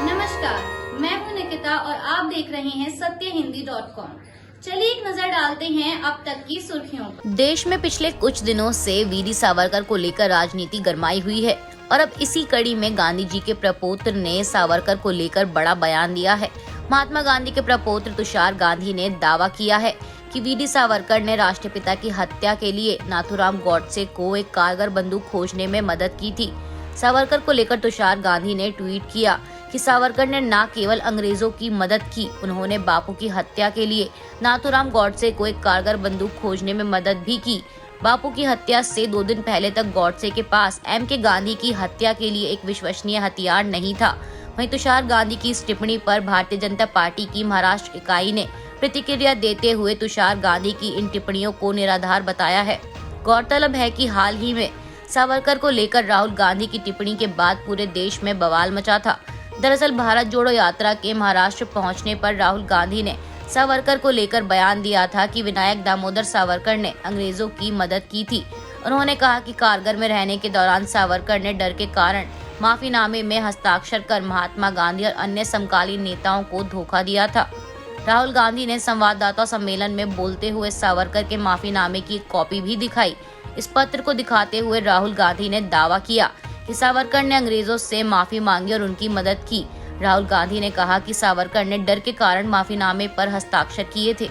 नमस्कार, मैं हूं निकिता और आप देख रहे हैं सत्यहिंदी.com। चलिए एक नजर डालते हैं अब तक की सुर्खियों पर। देश में पिछले कुछ दिनों से वीर सावरकर को लेकर राजनीति गरमाई हुई है और अब इसी कड़ी में गांधी जी के प्रपौत्र ने सावरकर को लेकर बड़ा बयान दिया है। महात्मा गांधी के प्रपौत्र तुषार गांधी ने दावा किया है कि वीर सावरकर ने राष्ट्रपिता की हत्या के लिए नाथूराम गॉडसे को एक कारगर बंदूक खोजने में मदद की थी। सावरकर को लेकर तुषार गांधी ने ट्वीट किया कि सावरकर ने न केवल अंग्रेजों की मदद की, उन्होंने बापू की हत्या के लिए नाथूराम गॉडसे को एक कारगर बंदूक खोजने में मदद भी की। बापू की हत्या से 2 दिन पहले तक गॉडसे के पास M.K. गांधी की हत्या के लिए एक विश्वसनीय हथियार नहीं था। वहीं तुषार गांधी की इस टिप्पणी पर भारतीय जनता पार्टी की महाराष्ट्र इकाई ने प्रतिक्रिया देते हुए तुषार गांधी की इन टिप्पणियों को निराधार बताया है। गौरतलब है कि हाल ही में सावरकर को लेकर राहुल गांधी की टिप्पणी के बाद पूरे देश में बवाल मचा था। दरअसल भारत जोड़ो यात्रा के महाराष्ट्र पहुंचने पर राहुल गांधी ने सावरकर को लेकर बयान दिया था कि विनायक दामोदर सावरकर ने अंग्रेजों की मदद की थी। उन्होंने कहा कि कारगिल में रहने के दौरान सावरकर ने डर के कारण माफीनामे में हस्ताक्षर कर महात्मा गांधी और अन्य समकालीन नेताओं को धोखा दिया था। राहुल गांधी ने संवाददाता सम्मेलन में बोलते हुए सावरकर के माफीनामे की एक कॉपी भी दिखाई। इस पत्र को दिखाते हुए राहुल गांधी ने दावा किया कि सावरकर ने अंग्रेजों से माफी मांगी और उनकी मदद की। राहुल गांधी ने कहा कि सावरकर ने डर के कारण माफीनामे पर हस्ताक्षर किए थे।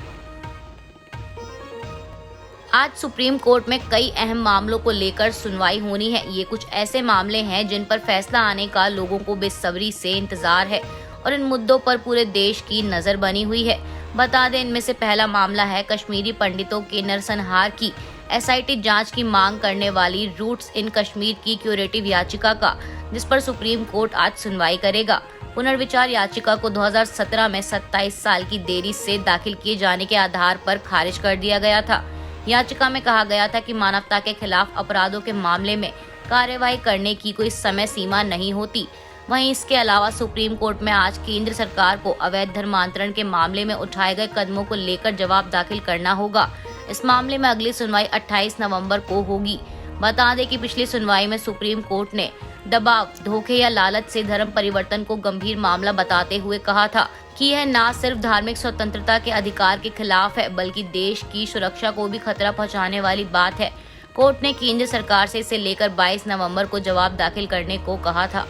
आज सुप्रीम कोर्ट में कई अहम मामलों को लेकर सुनवाई होनी है। ये कुछ ऐसे मामले हैं जिन पर फैसला आने का लोगों को बेसब्री से इंतजार है और इन मुद्दों पर पूरे देश की नजर बनी हुई है। बता दें, इनमें से पहला मामला है कश्मीरी पंडितों के नरसंहार की SIT जांच की मांग करने वाली रूट्स इन कश्मीर की क्यूरेटिव याचिका का, जिस पर सुप्रीम कोर्ट आज सुनवाई करेगा। पुनर्विचार याचिका को 2017 में 27 साल की देरी से दाखिल किए जाने के आधार पर खारिज कर दिया गया था। याचिका में कहा गया था कि मानवता के खिलाफ अपराधों के मामले में कार्यवाही करने की कोई समय सीमा नहीं होती। वहीं इसके अलावा सुप्रीम कोर्ट में आज केंद्र सरकार को अवैध धर्मांतरण के मामले में उठाए गए कदमों को लेकर जवाब दाखिल करना होगा। इस मामले में अगली सुनवाई 28 नवंबर को होगी। बता दें कि पिछली सुनवाई में सुप्रीम कोर्ट ने दबाव, धोखे या लालच से धर्म परिवर्तन को गंभीर मामला बताते हुए कहा था कि यह न सिर्फ धार्मिक स्वतंत्रता के अधिकार के खिलाफ है, बल्कि देश की सुरक्षा को भी खतरा पहुंचाने वाली बात है। कोर्ट ने केंद्र सरकार से इसे लेकर 22 नवंबर को जवाब दाखिल करने को कहा था।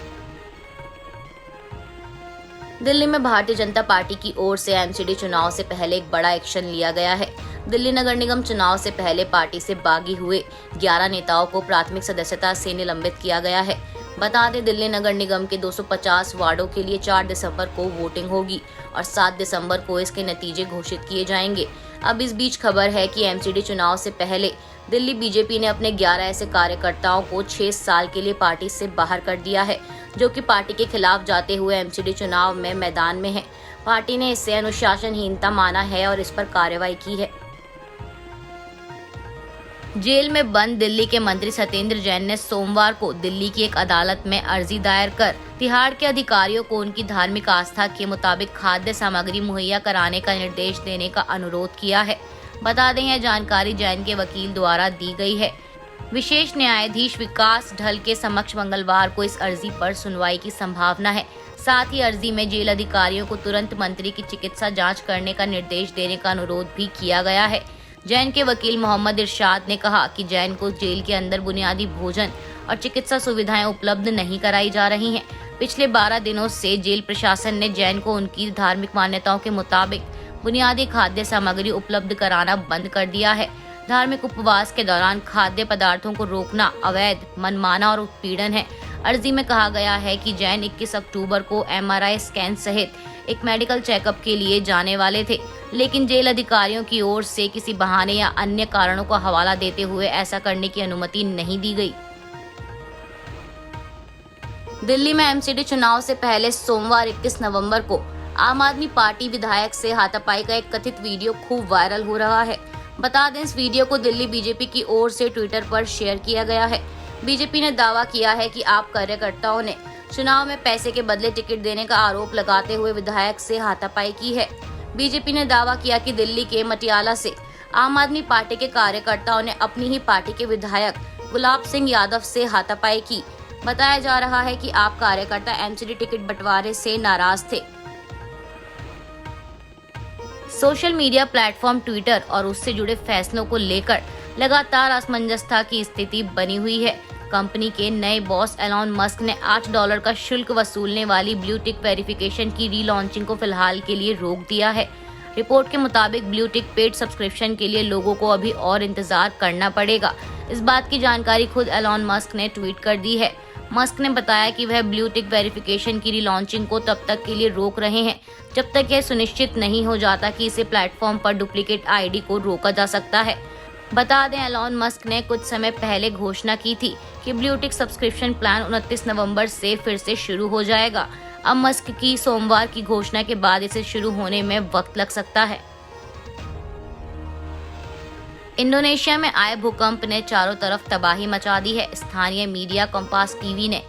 दिल्ली में भारतीय जनता पार्टी की ओर से MCD चुनाव से पहले एक बड़ा एक्शन लिया गया है। दिल्ली नगर निगम चुनाव से पहले पार्टी से बागी हुए 11 नेताओं को प्राथमिक सदस्यता से निलंबित किया गया है। बता दें, दिल्ली नगर निगम के 250 वार्डों के लिए 4 दिसंबर को वोटिंग होगी और 7 दिसंबर को इसके नतीजे घोषित किए जाएंगे। अब इस बीच खबर है कि MCD चुनाव से पहले दिल्ली बीजेपी ने अपने 11 ऐसे कार्यकर्ताओं को 6 साल के लिए पार्टी से बाहर कर दिया है, जो कि पार्टी के खिलाफ जाते हुए MCD चुनाव में मैदान में है। पार्टी ने इसे अनुशासनहीनता माना है और इस पर कार्रवाई की है। जेल में बंद दिल्ली के मंत्री सत्येंद्र जैन ने सोमवार को दिल्ली की एक अदालत में अर्जी दायर कर तिहाड़ के अधिकारियों को उनकी धार्मिक आस्था के मुताबिक खाद्य सामग्री मुहैया कराने का निर्देश देने का अनुरोध किया है। बता दें, यह जानकारी जैन के वकील द्वारा दी गई है। विशेष न्यायाधीश विकास ढल के समक्ष मंगलवार को इस अर्जी पर सुनवाई की संभावना है। साथ ही अर्जी में जेल अधिकारियों को तुरंत मंत्री की चिकित्सा जांच करने का निर्देश देने का अनुरोध भी किया गया है। जैन के वकील मोहम्मद इरशाद ने कहा कि जैन को जेल के अंदर बुनियादी भोजन और चिकित्सा सुविधाएं उपलब्ध नहीं कराई जा रही हैं। पिछले 12 दिनों से जेल प्रशासन ने जैन को उनकी धार्मिक मान्यताओं के मुताबिक बुनियादी खाद्य सामग्री उपलब्ध कराना बंद कर दिया है। धार्मिक उपवास के दौरान खाद्य पदार्थों को रोकना अवैध, मनमाना और उत्पीड़न है। अर्जी में कहा गया है कि जैन 21 अक्टूबर को MRI स्कैन सहित एक मेडिकल चेकअप के लिए जाने वाले थे, लेकिन जेल अधिकारियों की ओर से किसी बहाने या अन्य कारणों का हवाला देते हुए ऐसा करने की अनुमति नहीं दी गई। दिल्ली में MCD चुनाव से पहले सोमवार 21 नवंबर को आम आदमी पार्टी विधायक से हाथापाई का एक कथित वीडियो खूब वायरल हो रहा है। बता दें, इस वीडियो को दिल्ली बीजेपी की ओर से ट्विटर पर शेयर किया गया है। बीजेपी ने दावा किया है कि आप कार्यकर्ताओं ने चुनाव में पैसे के बदले टिकट देने का आरोप लगाते हुए विधायक से हाथापाई की है। बीजेपी ने दावा किया कि दिल्ली के मटियाला से आम आदमी पार्टी के कार्यकर्ताओं ने अपनी ही पार्टी के विधायक गुलाब सिंह यादव से हाथापाई की। बताया जा रहा है कि आप कार्यकर्ता एमसीडी टिकट बंटवारे से नाराज थे। सोशल मीडिया प्लेटफॉर्म ट्विटर और उससे जुड़े फैसलों को लेकर लगातार असमंजसता की स्थिति बनी हुई है। कंपनी के नए बॉस एलॉन मस्क ने $8 का शुल्क वसूलने वाली ब्लू टिक वेरिफिकेशन की रीलॉन्चिंग को फिलहाल के लिए रोक दिया है। रिपोर्ट के मुताबिक ब्लू टिक पेड सब्सक्रिप्शन के लिए लोगों को अभी और इंतजार करना पड़ेगा। इस बात की जानकारी खुद एलॉन मस्क ने ट्वीट कर दी है। मस्क ने बताया कि वह ब्लू टिक वेरिफिकेशन की रीलॉन्चिंग को तब तक के लिए रोक रहे हैं जब तक यह सुनिश्चित नहीं हो जाता कि इसे प्लेटफॉर्म पर डुप्लीकेट आईडी को रोका जा सकता है। बता दें, एलॉन मस्क ने कुछ समय पहले घोषणा की थी कि ब्लू टिक सब्सक्रिप्शन प्लान 29 नवंबर से फिर से शुरू हो जाएगा। अब मस्क की सोमवार की घोषणा के बाद इसे शुरू होने में वक्त लग सकता है। इंडोनेशिया में आए भूकंप ने चारों तरफ तबाही मचा दी है। स्थानीय मीडिया कंपास टीवी ने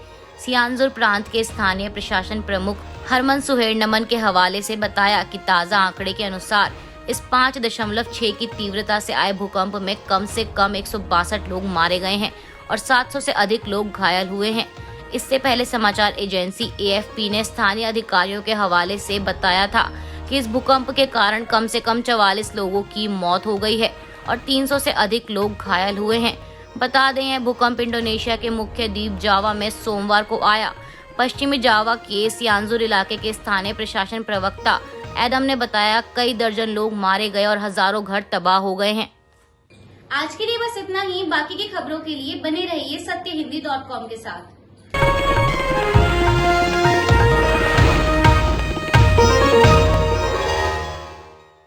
सियानजुर प्रांत के स्थानीय प्रशासन प्रमुख हरमन सुहेरनमन के हवाले से बताया कि ताज़ा आंकड़े के अनुसार इस 5.6 की तीव्रता से आए भूकंप में कम से कम 162 लोग मारे गए हैं और 700 से अधिक लोग घायल हुए हैं। इससे पहले समाचार एजेंसी AFP ने स्थानीय अधिकारियों के हवाले से बताया था कि इस भूकंप के कारण कम से कम 44 लोगों की मौत हो गई है और 300 से अधिक लोग घायल हुए हैं। बता दें, यह भूकंप इंडोनेशिया के मुख्य द्वीप जावा में सोमवार को आया। पश्चिमी जावा के सियानजुर इलाके के स्थानीय प्रशासन प्रवक्ता एडम ने बताया कई दर्जन लोग मारे गए और हजारों घर तबाह हो गए हैं। आज के लिए बस इतना ही। बाकी की खबरों के लिए बने रहिए सत्यहिंदी.com के साथ।